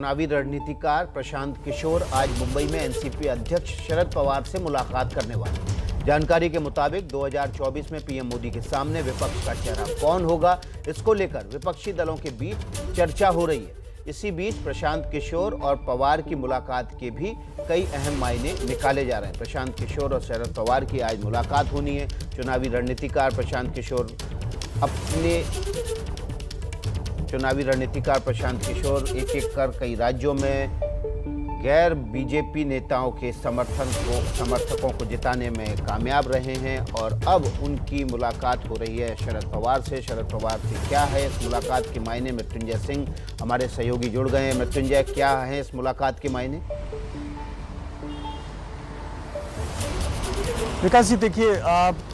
चुनावी रणनीतिकार प्रशांत किशोर आज मुंबई में एनसीपी अध्यक्ष शरद पवार से मुलाकात करने वाले। जानकारी के मुताबिक 2024 में पीएम मोदी के सामने विपक्ष का चेहरा कौन होगा, इसको लेकर विपक्षी दलों के बीच चर्चा हो रही है। इसी बीच प्रशांत किशोर और पवार की मुलाकात के भी कई अहम मायने निकाले जा रहे हैं। प्रशांत किशोर और शरद पवार की आज मुलाकात होनी है। चुनावी रणनीतिकार प्रशांत किशोर एक एक कर कई राज्यों में गैर बीजेपी नेताओं के समर्थकों को जिताने में कामयाब रहे हैं और अब उनकी मुलाकात हो रही है शरद पवार से। शरद पवार से क्या है इस मुलाकात के मायने, मृत्युंजय सिंह हमारे सहयोगी जुड़ गए हैं। मृत्युंजय, क्या है इस मुलाकात के मायने? विकास जी, देखिए,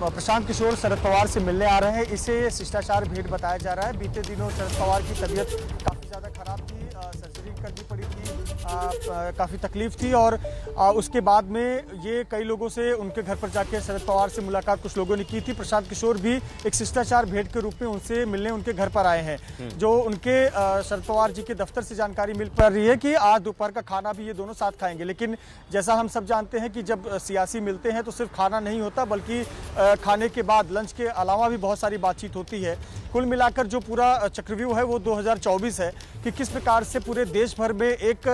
प्रशांत किशोर शरद पवार से मिलने आ रहे हैं। इसे शिष्टाचार भेंट बताया जा रहा है। बीते दिनों शरद पवार की तबीयत काफ़ी ज़्यादा खराब थी, सर्जरी करनी पड़ी थी, काफ़ी तकलीफ थी और उसके बाद में ये कई लोगों से उनके घर पर जाके शरद पवार से मुलाकात कुछ लोगों ने की थी। प्रशांत किशोर भी एक शिष्टाचार भेंट के रूप में उनसे मिलने उनके घर पर आए हैं। जो उनके शरद पवार जी के दफ्तर से जानकारी मिल पा रही है कि आज दोपहर का खाना भी ये दोनों साथ खाएंगे। लेकिन जैसा हम सब जानते हैं कि जब सियासी मिलते हैं तो सिर्फ खाना नहीं होता, बल्कि खाने के बाद लंच के अलावा भी बहुत सारी बातचीत होती है। कुल मिलाकर जो पूरा चक्रव्यूह है वो 2024 है कि किस प्रकार से पूरे देश भर में एक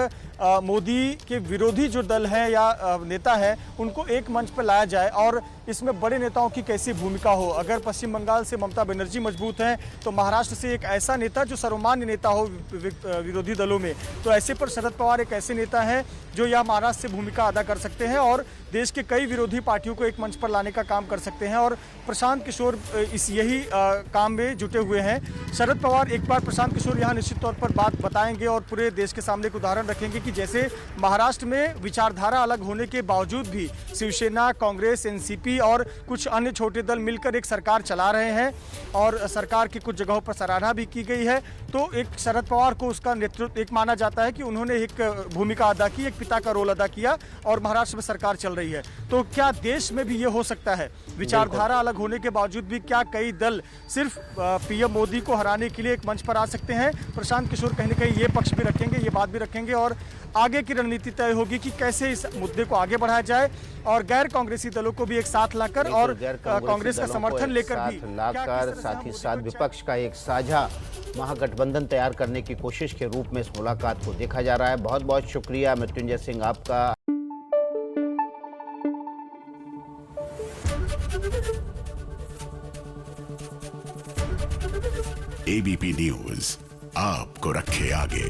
मोदी के विरोधी जो दल है या नेता है उनको एक मंच पर लाया जाए और इसमें बड़े नेताओं की कैसी भूमिका हो। अगर पश्चिम बंगाल से ममता बनर्जी मजबूत हैं तो महाराष्ट्र से एक ऐसा नेता जो सर्वमान्य नेता हो विरोधी दलों में, तो ऐसे पर शरद पवार एक ऐसे नेता हैं जो यह महाराष्ट्र से भूमिका अदा कर सकते हैं और देश के कई विरोधी पार्टियों को एक मंच पर लाने का काम कर सकते हैं। और प्रशांत किशोर यही काम में जुटे हुए हैं। शरद पवार एक बार प्रशांत किशोर यहाँ निश्चित तौर पर बात बताएंगे और पूरे देश के सामने एक उदाहरण रखेंगे कि जैसे महाराष्ट्र में विचारधारा अलग होने के बावजूद भी शिवसेना, कांग्रेस, एनसीपी और कुछ अन्य छोटे दल मिलकर एक सरकार चला रहे हैं और सरकार की कुछ जगहों पर सराहना भी की गई है। तो एक शरद पवार को उसका नेतृत्व एक माना जाता है कि उन्होंने एक भूमिका अदा की, एक पिता का रोल अदा किया और महाराष्ट्र में सरकार चल रही है। तो क्या देश में भी ये हो सकता है? विचारधारा अलग होने के बावजूद भी क्या कई दल सिर्फ पीएम मोदी को हराने के लिए एक मंच पर आ सकते हैं? प्रशांत किशोर कहीं न कहीं ये पक्ष भी रखेंगे, ये बात भी रखेंगे और आगे की रणनीति तय होगी कि कैसे इस मुद्दे को आगे बढ़ाया जाए और गैर कांग्रेसी दलों को भी एक साथ लाकर और कांग्रेस का समर्थन लेकर भी साथ ही साथ विपक्ष का एक साझा महागठबंधन तैयार करने की कोशिश के रूप में इस मुलाकात को देखा जा रहा है। बहुत बहुत शुक्रिया मृत्युंजय सिंह आपका। एबीपी न्यूज आपको रखे आगे।